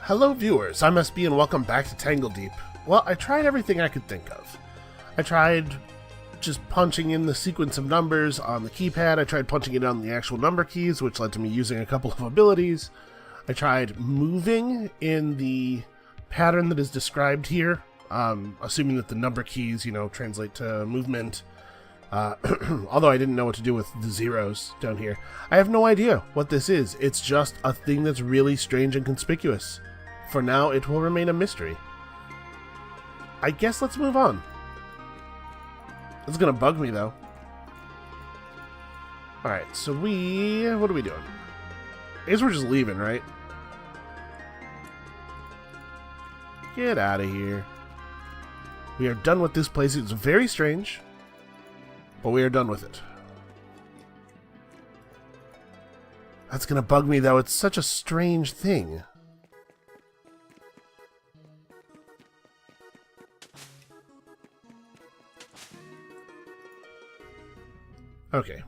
Hello viewers, I'm SB and welcome back to Tangledeep. Well, I tried everything I could think of. I tried just punching in the sequence of numbers on the keypad, I tried punching it on the actual number keys, which led to me using a couple of abilities. I tried moving in the pattern that is described here, assuming that the number keys, translate to movement. Although I didn't know what to do with the zeros down here. I have no idea what this is. It's just a thing that's really strange and conspicuous. For now, it will remain a mystery. I guess let's move on. It's gonna bug me, though. Alright, so what are we doing? I guess we're just leaving, right? Get out of here. We are done with this place. It's very strange, but we are done with it. That's gonna bug me, though. It's such a strange thing. Okay.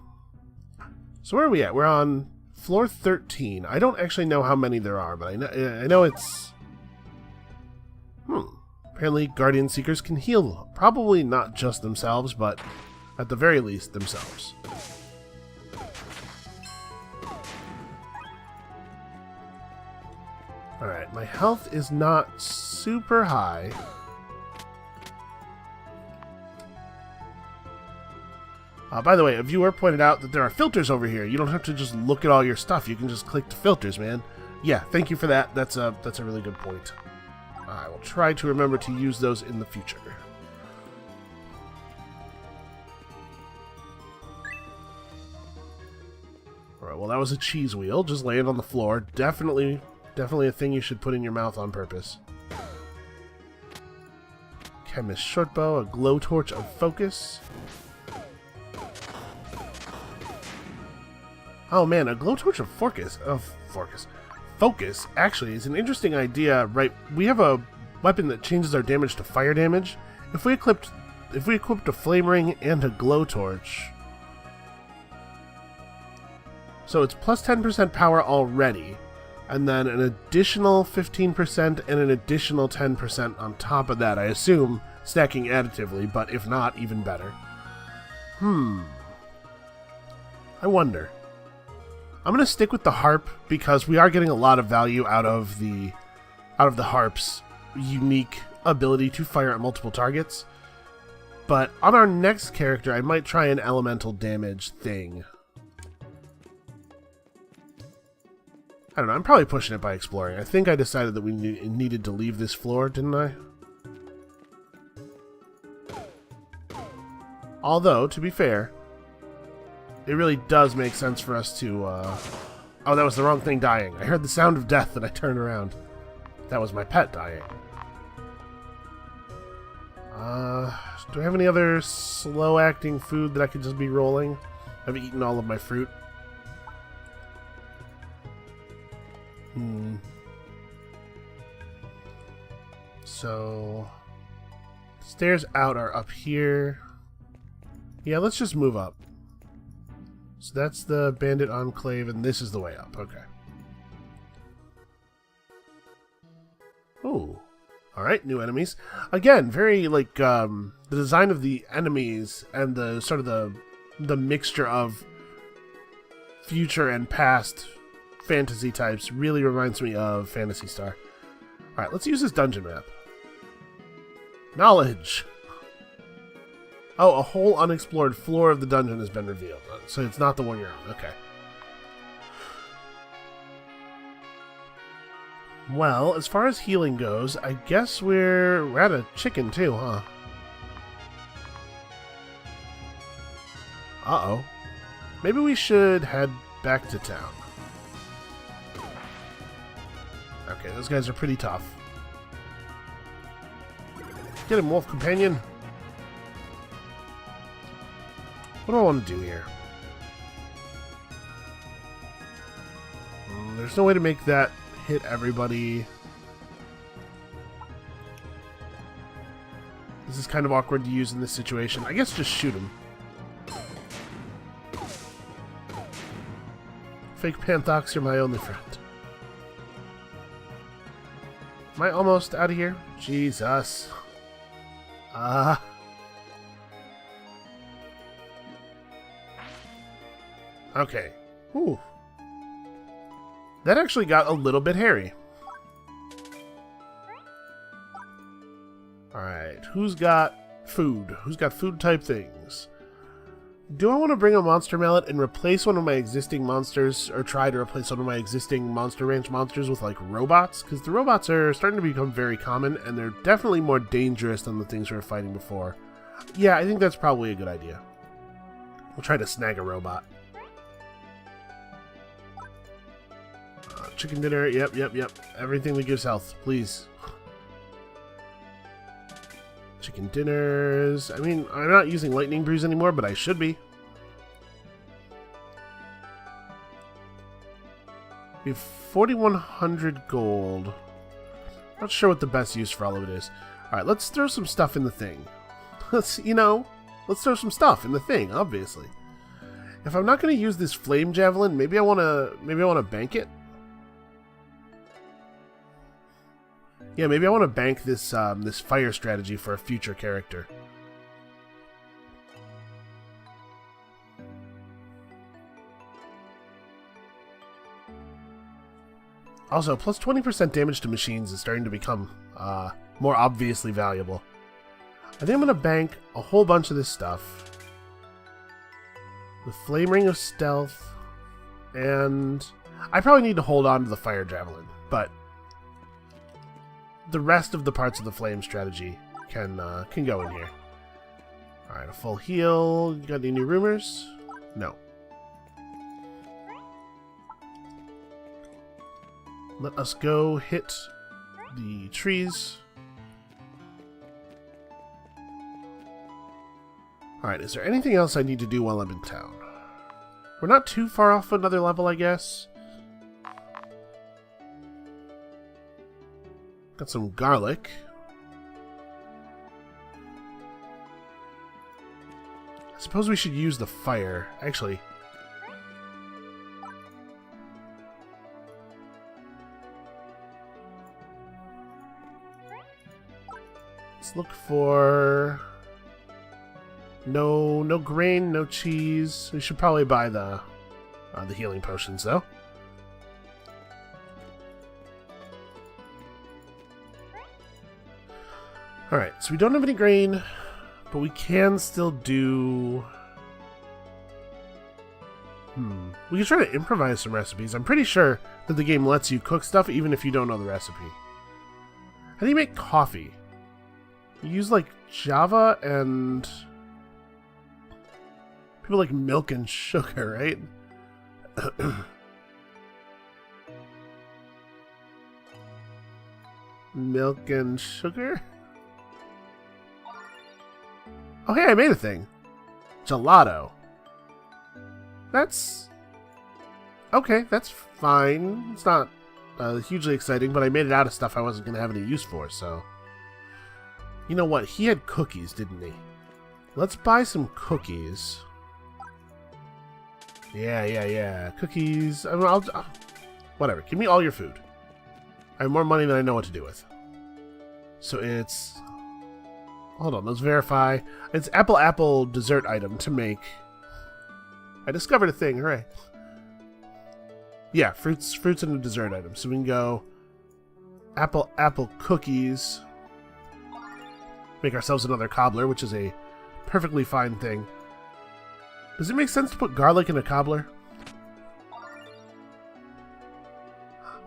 So where are we at? We're on floor 13. I don't actually know how many there are, but I know it's... Apparently Guardian Seekers can heal. Probably not just themselves, but at the very least, themselves. Alright, my health is not super high. By the way, a viewer pointed out that there are filters over here. You don't have to just look at all your stuff. You can just click the filters, man. Yeah, thank you for that. That's a really good point. I will try to remember to use those in the future. Alright, well that was a cheese wheel. Just laying on the floor. Definitely a thing you should put in your mouth on purpose. Chemist shortbow, a glowtorch of focus. Oh man, a glowtorch of focus actually is an interesting idea, right? We have a weapon that changes our damage to fire damage. If we equipped a flame ring and a glowtorch, so it's plus 10% power already, and then an additional 15% and an additional 10% on top of that. I assume stacking additively, but if not, even better. I wonder. I'm going to stick with the harp because we are getting a lot of value out of the harp's unique ability to fire at multiple targets. But on our next character, I might try an elemental damage thing. I don't know, I'm probably pushing it by exploring. I think I decided that we needed to leave this floor, didn't I? Although, to be fair, it really does make sense for us to, Oh, that was the wrong thing dying. I heard the sound of death and I turned around. That was my pet dying. Do I have any other slow-acting food that I could just be rolling? I've eaten all of my fruit. So... stairs out are up here. Yeah, let's just move up. So that's the bandit enclave, and this is the way up. Okay. Oh. Alright, new enemies. Again, very, the design of the enemies and the sort of the mixture of future and past fantasy types really reminds me of Phantasy Star. Alright, let's use this dungeon map. Knowledge! Oh, a whole unexplored floor of the dungeon has been revealed. So it's not the one you're on. Okay. Well, as far as healing goes, I guess we're at a chicken too, huh? Uh-oh. Maybe we should head back to town. Okay, those guys are pretty tough. Get him, wolf companion. What do I want to do here? There's no way to make that hit everybody. This is kind of awkward to use in this situation. I guess just shoot him. Fake Panthox, you're my only friend. Am I almost out of here? Jesus. Okay. Whew. That actually got a little bit hairy. Alright, who's got food? Who's got food type things? Do I want to bring a monster mallet and replace one of my existing monsters, or try to replace one of my existing Monster Ranch monsters with, like, robots? Because the robots are starting to become very common, and they're definitely more dangerous than the things we were fighting before. Yeah, I think that's probably a good idea. We'll try to snag a robot. Chicken dinner, yep. Everything that gives health, please. Chicken dinners. I mean, I'm not using lightning brews anymore, but I should be. We have 4,100 gold. Not sure what the best use for all of it is. Alright, let's throw some stuff in the thing. Let's throw some stuff in the thing, obviously. If I'm not going to use this flame javelin, maybe I want to bank it. Yeah, maybe I want to bank this this fire strategy for a future character. Also, plus 20% damage to machines is starting to become more obviously valuable. I think I'm going to bank a whole bunch of this stuff. The Flame Ring of Stealth, and I probably need to hold on to the Fire Javelin, but the rest of the parts of the flame strategy can go in here. Alright, a full heal. You got any new rumors? No. Let us go hit the trees. Alright, is there anything else I need to do while I'm in town? We're not too far off another level, I guess. Got some garlic. I suppose we should use the fire. Actually, let's look for no grain, no cheese. We should probably buy the healing potions though. Alright, so we don't have any grain, but we can still do... We can try to improvise some recipes. I'm pretty sure that the game lets you cook stuff even if you don't know the recipe. How do you make coffee? You use, like, Java and... people like milk and sugar, right? Milk and sugar? Oh, hey, I made a thing. Gelato. That's... okay, that's fine. It's not hugely exciting, but I made it out of stuff I wasn't going to have any use for, so... You know what? He had cookies, didn't he? Let's buy some cookies. Yeah. Cookies. I mean, whatever. Give me all your food. I have more money than I know what to do with. So it's... hold on, let's verify. It's apple dessert item to make. I discovered a thing, hooray. Yeah, fruits and a dessert item. So we can go apple cookies. Make ourselves another cobbler, which is a perfectly fine thing. Does it make sense to put garlic in a cobbler?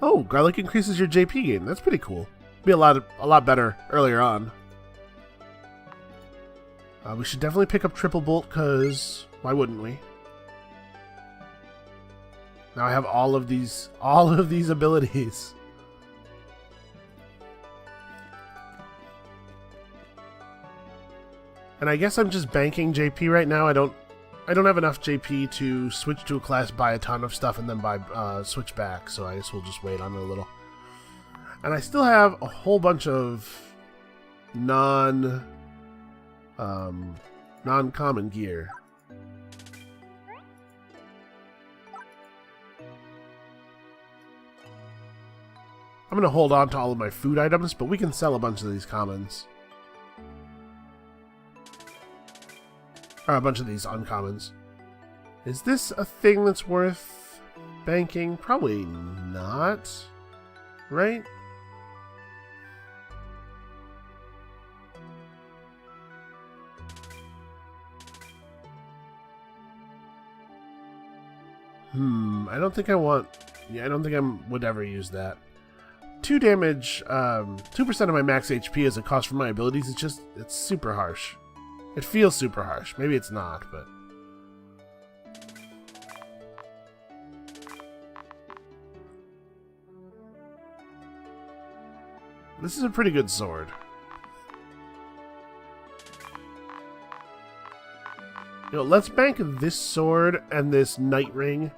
Oh, garlic increases your JP gain. That's pretty cool. Be a lot better earlier on. We should definitely pick up Triple Bolt, because why wouldn't we? Now I have all of these abilities. And I guess I'm just banking JP right now. I don't have enough JP to switch to a class, buy a ton of stuff, and then switch back. So I guess we'll just wait on it a little. And I still have a whole bunch of non-common gear. I'm going to hold on to all of my food items, but we can sell a bunch of these commons. Or a bunch of these uncommons. Is this a thing that's worth banking? Probably not. Right? I don't think I want... Yeah, I don't think I would ever use that. 2 damage, 2% of my max HP as a cost for my abilities, it's super harsh. It feels super harsh. Maybe it's not, but... This is a pretty good sword. You know, let's bank this sword and this knight ring.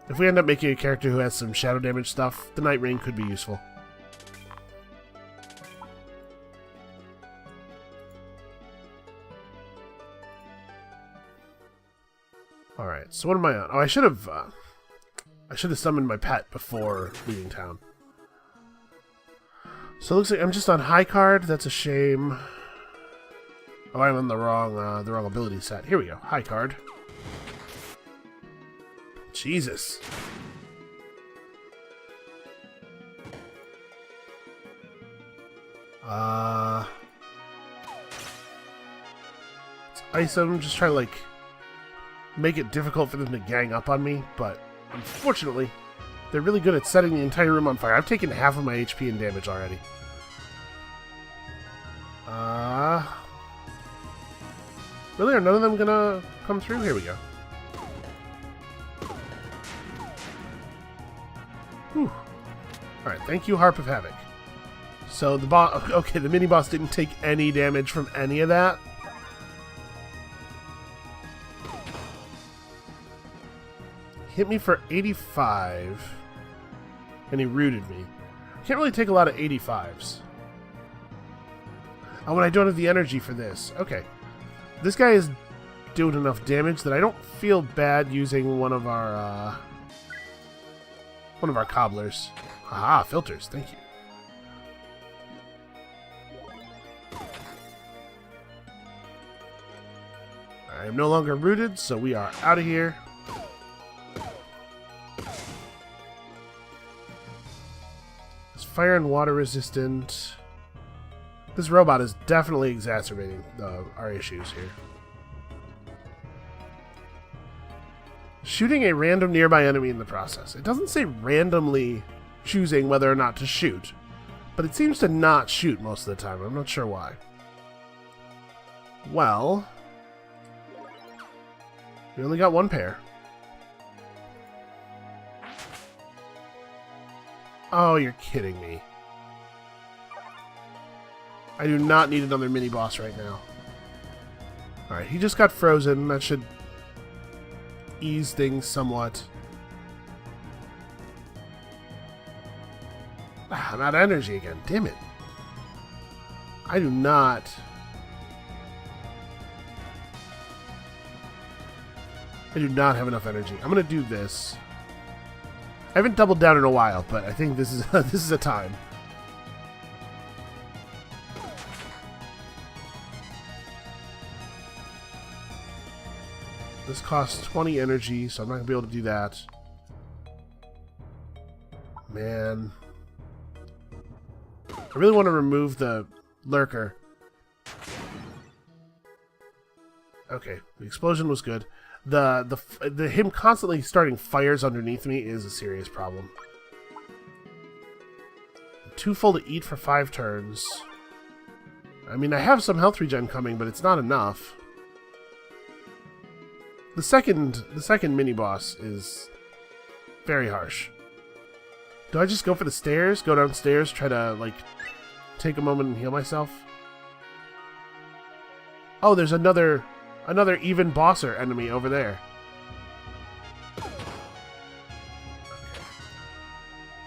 If we end up making a character who has some shadow damage stuff, the knight ring could be useful. Alright, so what am I on? Oh, I should have summoned my pet before leaving town. So it looks like I'm just on high card. That's a shame. Oh, I'm on the wrong ability set. Here we go. High card. Jesus. Let's ice them. Just try to, like, make it difficult for them to gang up on me. But, unfortunately, they're really good at setting the entire room on fire. I've taken half of my HP and damage already. Really? Are none of them gonna come through? Here we go. Whew. Alright, thank you, Harp of Havoc. So the boss... Okay, the mini-boss didn't take any damage from any of that. Hit me for 85. And he rooted me. Can't really take a lot of 85s. Oh, and I don't have the energy for this. Okay. This guy is doing enough damage that I don't feel bad using one of our cobblers. Aha, filters. Thank you. I am no longer rooted, so we are out of here. It's fire and water resistant. This robot is definitely exacerbating our issues here. Shooting a random nearby enemy in the process. It doesn't say randomly choosing whether or not to shoot, but it seems to not shoot most of the time. I'm not sure why. Well, we only got one pair. Oh, you're kidding me. I do not need another mini-boss right now. Alright, he just got frozen. That should ease things somewhat. Ah, I'm out of energy again. Damn it. I do not... I do not have enough energy. I'm going to do this. I haven't doubled down in a while, but I think this is this is a time. This costs 20 energy, so I'm not going to be able to do that. Man. I really want to remove the lurker. Okay, the explosion was good. The him constantly starting fires underneath me is a serious problem. 2 full to eat for 5 turns. I mean, I have some health regen coming, but it's not enough. The second mini-boss is very harsh. Do I just go for the stairs? Go downstairs, try to, like, take a moment and heal myself? Oh, there's another even bosser enemy over there.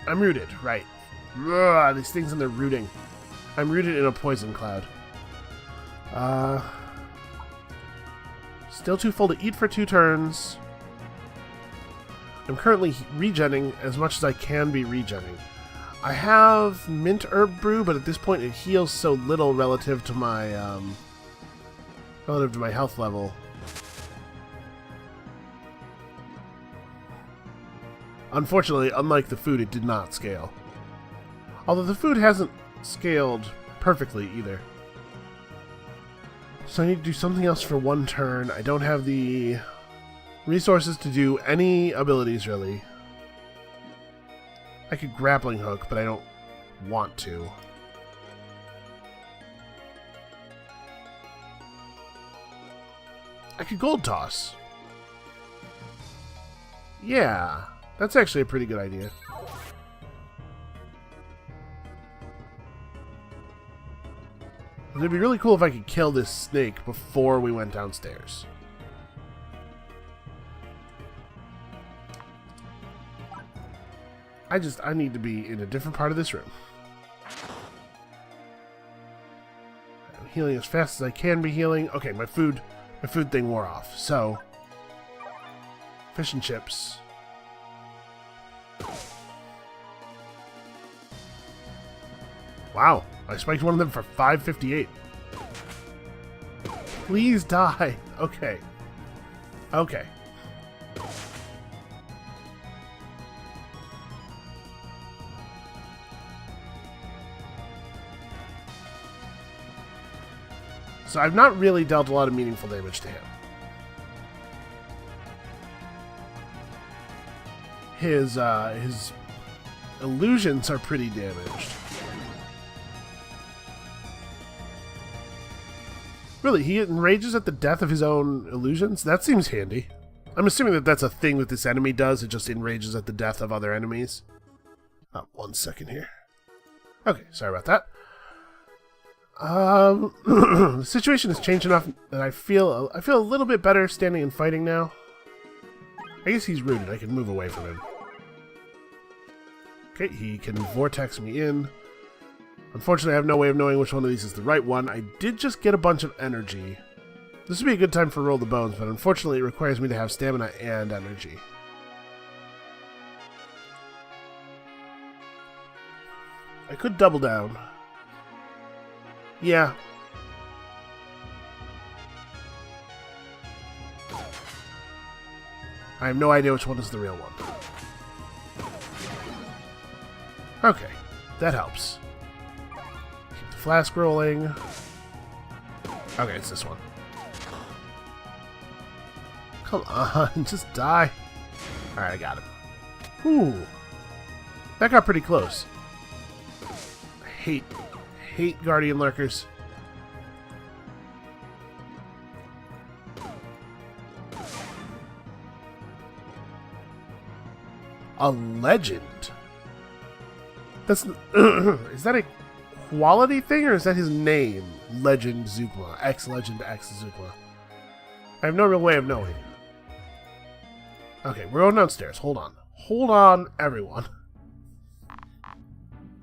I'm rooted, right. Ugh, these things and they're rooting. I'm rooted in a poison cloud. Still too full to eat for 2 turns. I'm currently regenning as much as I can be regenning. I have mint herb brew, but at this point it heals so little relative to my health level. Unfortunately, unlike the food, it did not scale. Although the food hasn't scaled perfectly either. So I need to do something else for one turn. I don't have the resources to do any abilities, really. I could grappling hook, but I don't want to. I could gold toss. Yeah, that's actually a pretty good idea. It'd be really cool if I could kill this snake before we went downstairs. I need to be in a different part of this room. I'm healing as fast as I can be healing. Okay, my food thing wore off. So, fish and chips. Wow, I spiked one of them for 558. Please die. Okay. Okay. So I've not really dealt a lot of meaningful damage to him. His illusions are pretty damaged. Really, he enrages at the death of his own illusions? That seems handy. I'm assuming that that's a thing that this enemy does. It just enrages at the death of other enemies. Oh, 1 second here. Okay, sorry about that. The situation has changed enough that I feel a little bit better standing and fighting now. I guess he's rooted. I can move away from him. Okay, he can vortex me in. Unfortunately, I have no way of knowing which one of these is the right one. I did just get a bunch of energy. This would be a good time for Roll the Bones, but unfortunately it requires me to have stamina and energy. I could double down. Yeah. I have no idea which one is the real one. Okay, that helps. Keep the flask rolling. Okay, it's this one. Come on, just die. Alright, I got him. Ooh. That got pretty close. I hate Guardian Lurkers. A legend? That's is that a quality thing or is that his name? Legend Zookma. X-Legend X Zookma. I have no real way of knowing. Okay, we're going downstairs. Hold on. Hold on, everyone.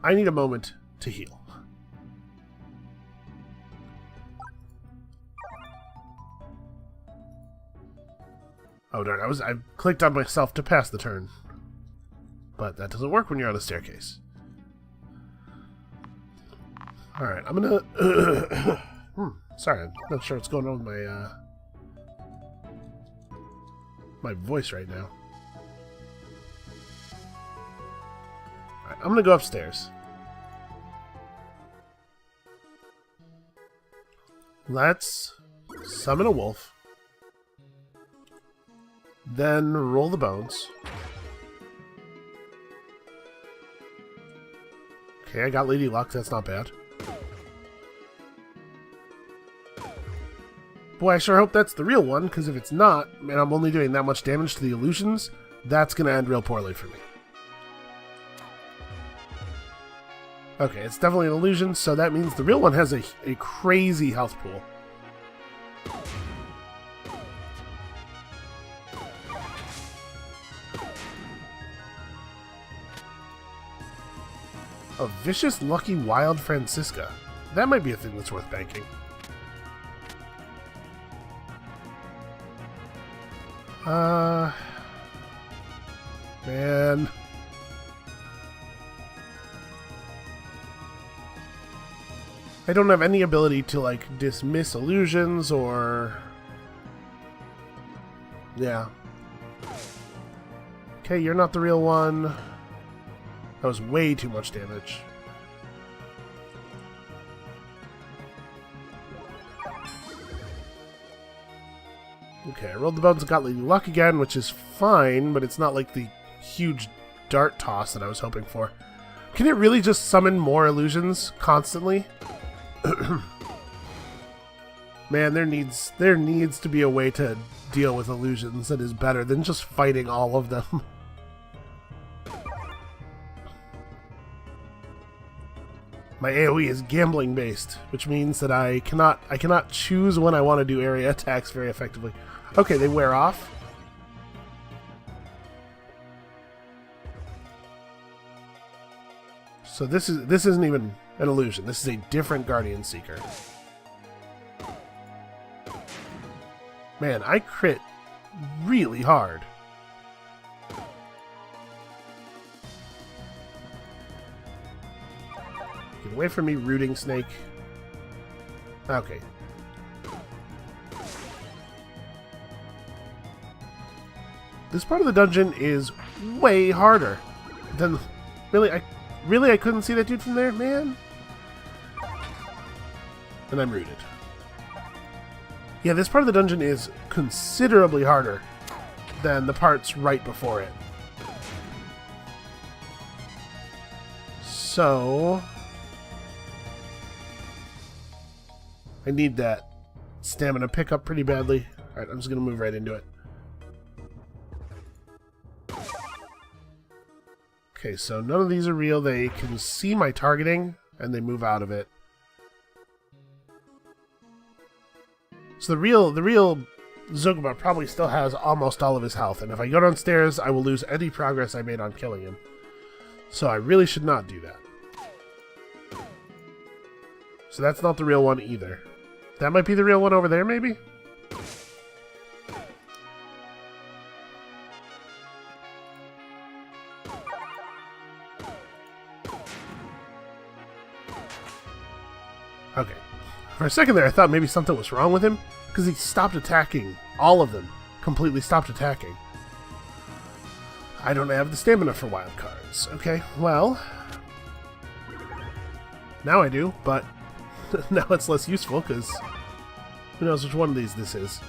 I need a moment to heal. Oh darn, I clicked on myself to pass the turn. But that doesn't work when you're on a staircase. Alright, I'm gonna... sorry, I'm not sure what's going on with my voice right now. Alright, I'm gonna go upstairs. Let's summon a wolf. Then roll the bones. Okay, I got Lady Luck. That's not bad. Boy, I sure hope that's the real one, because if it's not, and I'm only doing that much damage to the illusions, that's going to end real poorly for me. Okay, it's definitely an illusion, so that means the real one has a crazy health pool. A vicious, lucky, wild Francisca. That might be a thing that's worth banking. Man. I don't have any ability to, like, dismiss illusions or... Yeah. Okay, you're not the real one. That was way too much damage. Okay, I rolled the bones and got Lady Luck again, which is fine, but it's not like the huge dart toss that I was hoping for. Can it really just summon more illusions constantly? Man, there needs to be a way to deal with illusions that is better than just fighting all of them. My AoE is gambling based, which means that I cannot choose when I want to do area attacks very effectively. Okay, they wear off. So this isn't even an illusion. This is a different Guardian Seeker. Man, I crit really hard. Get away from me, rooting snake. Okay. This part of the dungeon is way harder than... Really, I couldn't see that dude from there, man? And I'm rooted. Yeah, this part of the dungeon is considerably harder than the parts right before it. So... I need that stamina pickup pretty badly. Alright, I'm just going to move right into it. Okay, so none of these are real. They can see my targeting, and they move out of it. So the real Zugma probably still has almost all of his health, and if I go downstairs, I will lose any progress I made on killing him. So I really should not do that. So that's not the real one either. That might be the real one over there, maybe? Okay. For a second there, I thought maybe something was wrong with him, because he stopped attacking. All of them completely stopped attacking. I don't have the stamina for wild cards. Okay, well... Now I do, but now it's less useful, because who knows which one of these this is.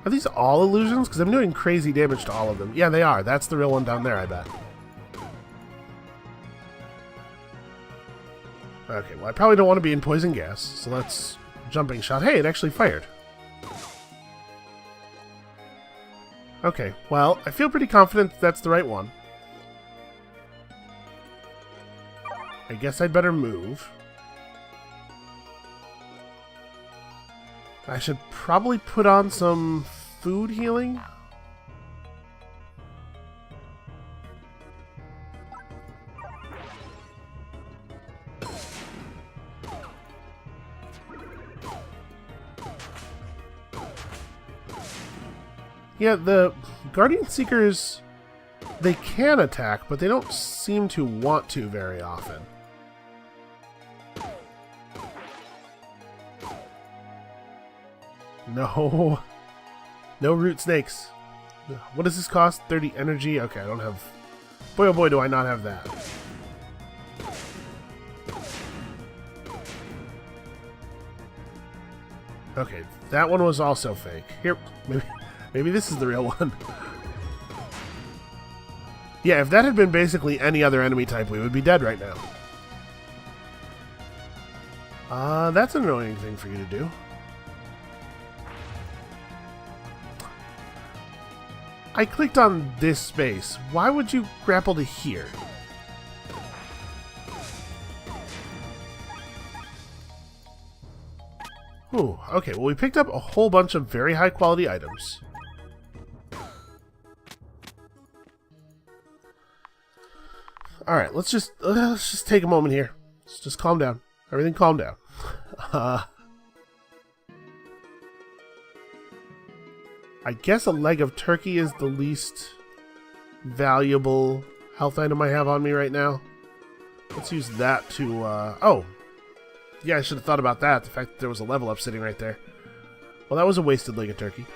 Are these all illusions? Because I'm doing crazy damage to all of them. Yeah, they are. That's the real one down there, I bet. Okay, well, I probably don't want to be in poison gas, so let's... Jumping shot. Hey, it actually fired. Okay, well, I feel pretty confident that's the right one. I guess I'd better move. I should probably put on some food healing. Yeah, the Guardian Seekers, they can attack, but they don't seem to want to very often. No. No root snakes. What does this cost? 30 energy? Okay, I don't have... Boy, oh boy, do I not have that. Okay, that one was also fake. Here, maybe this is the real one. Yeah, if that had been basically any other enemy type, we would be dead right now. That's an annoying thing for you to do. I clicked on this space. Why would you grapple to here? Ooh, okay, well we picked up a whole bunch of very high quality items. Alright, let's just take a moment here. Let's just calm down. Everything calm down. I guess a leg of turkey is the least valuable health item I have on me right now. Let's use that to, oh! Yeah, I should have thought about that. The fact that there was a level up sitting right there. Well, that was a wasted leg of turkey.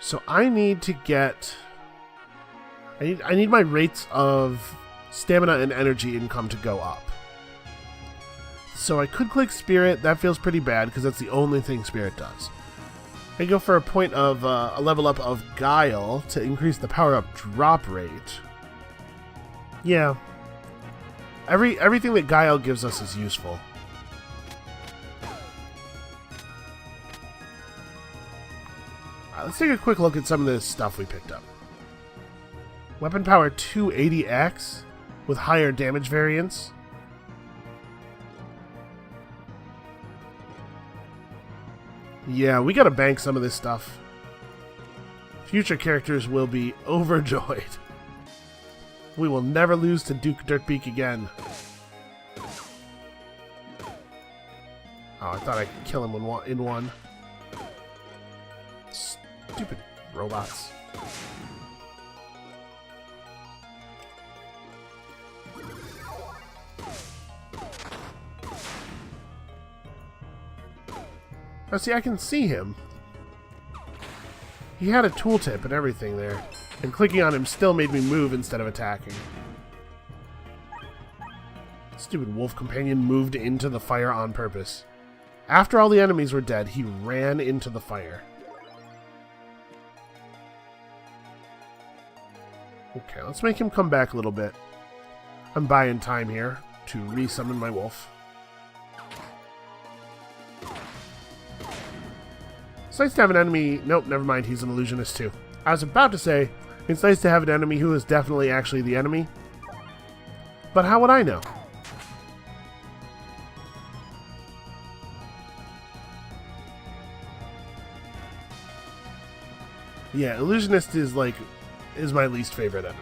So I need to get... I need my rates of stamina and energy income to go up. So I could click Spirit. That feels pretty bad because that's the only thing Spirit does. I go for a point of a level up of Guile to increase the power-up drop rate. Yeah. Everything that Guile gives us is useful. Let's take a quick look at some of this stuff we picked up. Weapon power 280x with higher damage variance. Yeah, we gotta bank some of this stuff. Future characters will be overjoyed. We will never lose to Duke Dirtbeak again. Oh, I thought I could kill him in one. Stupid robots. Oh, see, I can see him. He had a tooltip and everything there, and clicking on him still made me move instead of attacking. Stupid wolf companion moved into the fire on purpose. After all the enemies were dead, he ran into the fire. Okay, let's make him come back a little bit. I'm buying time here to resummon my wolf. It's nice to have an enemy... Nope, never mind, he's an illusionist too. I was about to say, it's nice to have an enemy who is definitely actually the enemy. But how would I know? Yeah, illusionist is my least favorite enemy.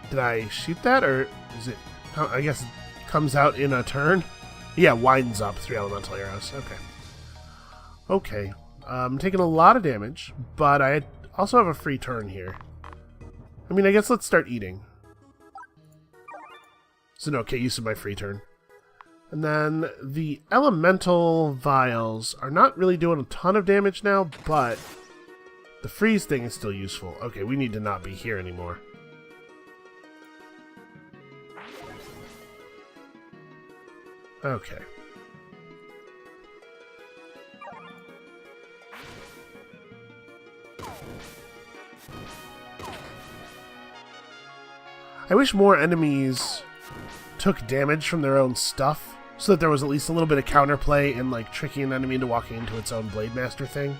Did I shoot that, or is it... I guess it comes out in a turn? Yeah, winds up 3 elemental arrows. Okay. Okay. I'm taking a lot of damage, but I also have a free turn here. I mean, I guess let's start eating. It's an okay use of my free turn. And then the elemental vials are not really doing a ton of damage now, but the freeze thing is still useful. Okay, we need to not be here anymore. Okay. I wish more enemies took damage from their own stuff, so that there was at least a little bit of counterplay in, like, tricking an enemy into walking into its own Blade Master thing.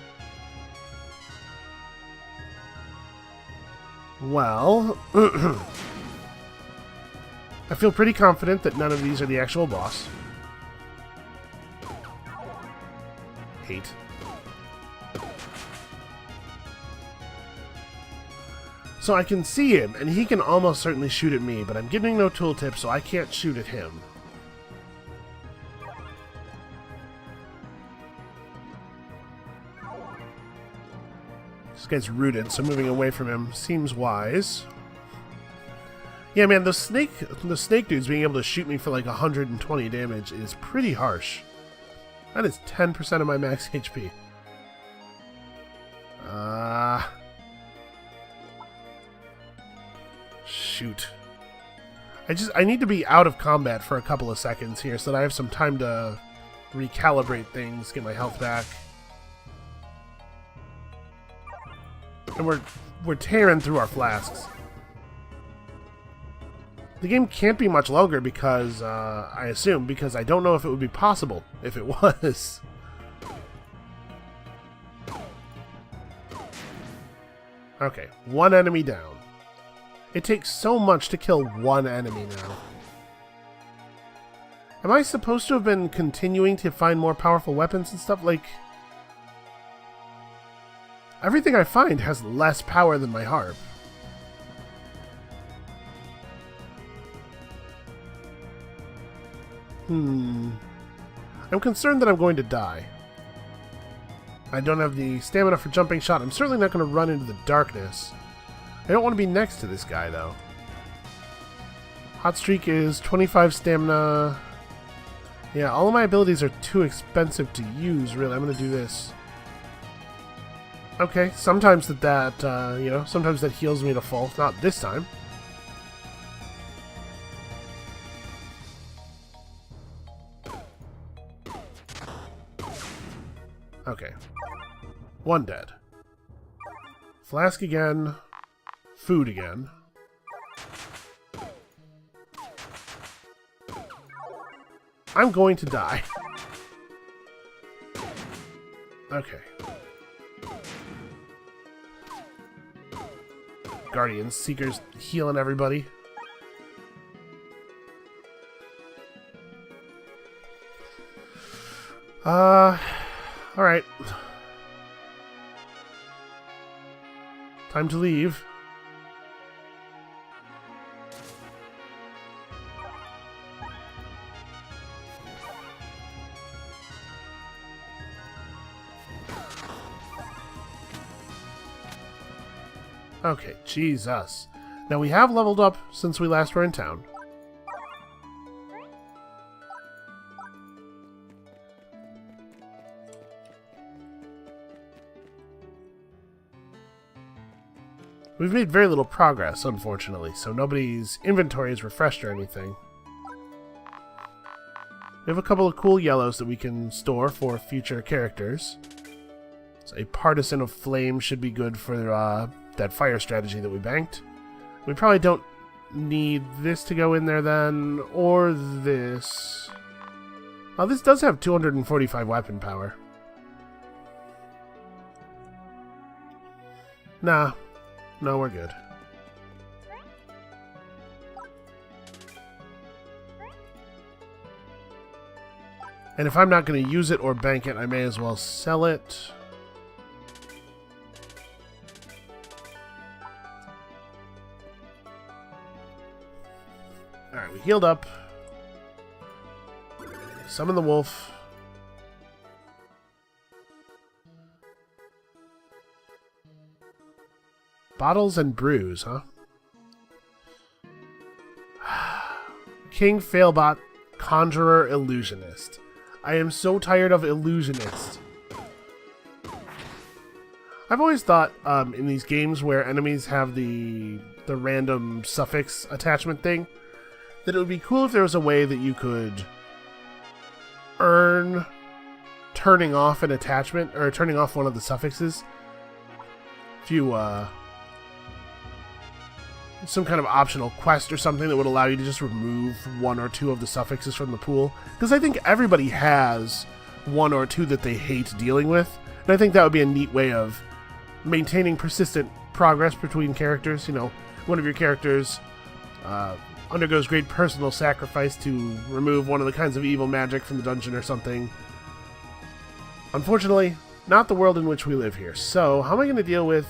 Well, I feel pretty confident that none of these are the actual boss. Hate. So I can see him, and he can almost certainly shoot at me, but I'm getting no tooltip, so I can't shoot at him. This guy's rooted, so moving away from him seems wise. Yeah, man, the snake dudes being able to shoot me for like 120 damage is pretty harsh. That is 10% of my max HP. Shoot. I need to be out of combat for a couple of seconds here so that I have some time to recalibrate things, get my health back. And we're tearing through our flasks. The game can't be much longer because, I assume, because I don't know if it would be possible if it was. Okay, one enemy down. It takes so much to kill one enemy now. Am I supposed to have been continuing to find more powerful weapons and stuff? Like, everything I find has less power than my harp. I'm concerned that I'm going to die. I don't have the stamina for jumping shot. I'm certainly not going to run into the darkness. I don't want to be next to this guy, though. Hot Streak is 25 stamina. Yeah, all of my abilities are too expensive to use, really. I'm going to do this. Okay, sometimes sometimes that heals me to full. Not this time. Okay. One dead. Flask again. Food again. I'm going to die. Okay. Guardians, Seekers, healing everybody. Alright. Time to leave. Okay, Jesus. Now we have leveled up since we last were in town. We've made very little progress, unfortunately, so nobody's inventory is refreshed or anything. We have a couple of cool yellows that we can store for future characters. So a Partisan of Flame should be good for that fire strategy that we banked. We probably don't need this to go in there then, or this. Oh, this does have 245 weapon power. Nah. No, we're good. And if I'm not going to use it or bank it, I may as well sell it. Alright, we healed up. Summon the wolf. Bottles and brews, huh? King Failbot, Conjurer, Illusionist. I am so tired of Illusionist. I've always thought in these games where enemies have the random suffix attachment thing, that it would be cool if there was a way that you could earn turning off an attachment, or turning off one of the suffixes. If you, some kind of optional quest or something that would allow you to just remove one or two of the suffixes from the pool. Because I think everybody has one or two that they hate dealing with. And I think that would be a neat way of maintaining persistent progress between characters. You know, one of your characters undergoes great personal sacrifice to remove one of the kinds of evil magic from the dungeon or something. Unfortunately, not the world in which we live here. So, how am I going to deal with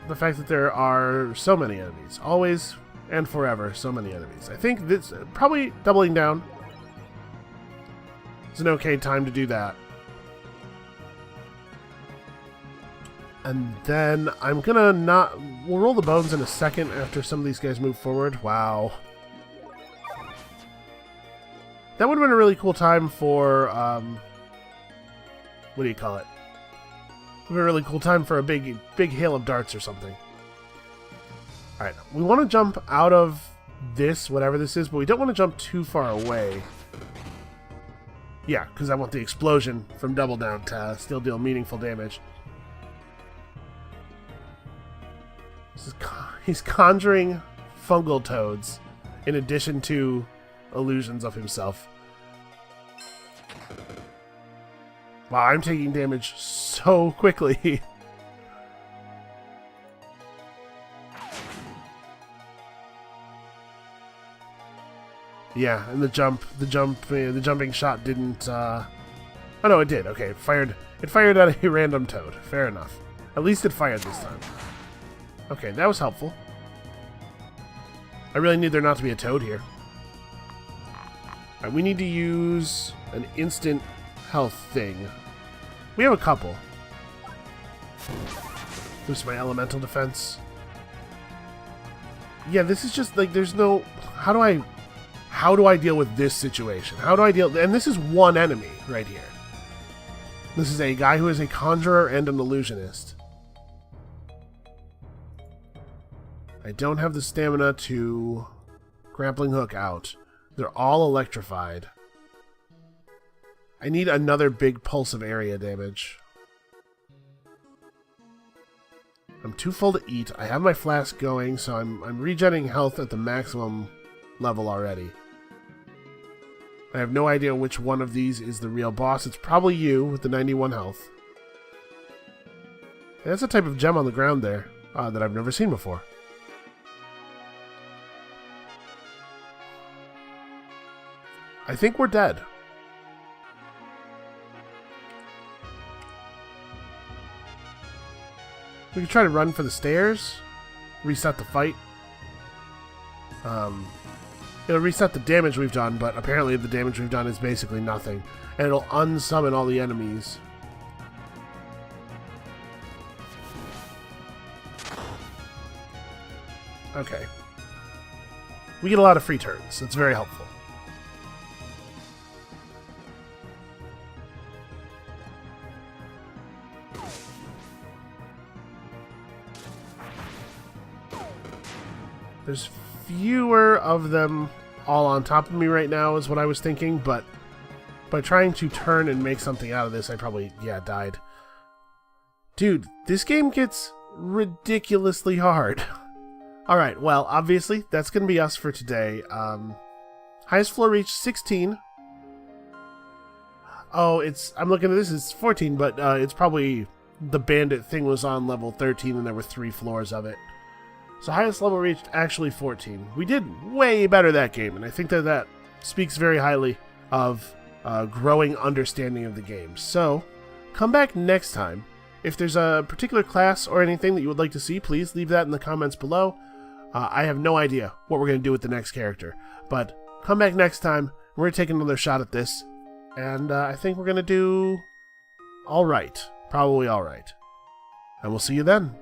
the fact that there are so many enemies? Always and forever, so many enemies. I think this probably doubling down is an okay time to do that. And then I'm gonna we'll roll the bones in a second after some of these guys move forward. Wow. That would have been a really cool time for, what do you call it? It would be a really cool time for a big hail of darts or something. Alright, we want to jump out of this, whatever this is, but we don't want to jump too far away. Yeah, because I want the explosion from Double Down to still deal meaningful damage. He's conjuring fungal toads in addition to illusions of himself. Wow, I'm taking damage so quickly. Yeah, and the jumping shot didn't, oh no, it did. Okay, it fired at a random toad. Fair enough. At least it fired this time. Okay, that was helpful. I really need there not to be a toad here. Alright, we need to use an instant health thing. We have a couple. Boost my elemental defense. Yeah, this is just like there's no. How do I deal with this situation? How do I deal? And this is one enemy right here. This is a guy who is a conjurer and an illusionist. I don't have the stamina to grappling hook out. They're all electrified. I need another big pulse of area damage. I'm too full to eat. I have my flask going, so I'm regenerating health at the maximum level already. I have no idea which one of these is the real boss. It's probably you with the 91 health. And that's a type of gem on the ground there that I've never seen before. I think we're dead. We can try to run for the stairs, reset the fight. It'll reset the damage we've done, but apparently the damage we've done is basically nothing. And it'll unsummon all the enemies. Okay. We get a lot of free turns. It's very helpful. There's fewer of them all on top of me right now is what I was thinking, but by trying to turn and make something out of this, I probably, died. Dude, this game gets ridiculously hard. Alright, well, obviously, that's going to be us for today. Highest floor reached 16. Oh, I'm looking at this, it's 14, but it's probably the bandit thing was on level 13 and there were 3 floors of it. So highest level reached actually 14. We did way better that game, and I think that speaks very highly of growing understanding of the game. So come back next time. If there's a particular class or anything that you would like to see, please leave that in the comments below. I have no idea what we're going to do with the next character, but come back next time. We're going to take another shot at this, and I think we're going to do alright. Probably alright. And we'll see you then.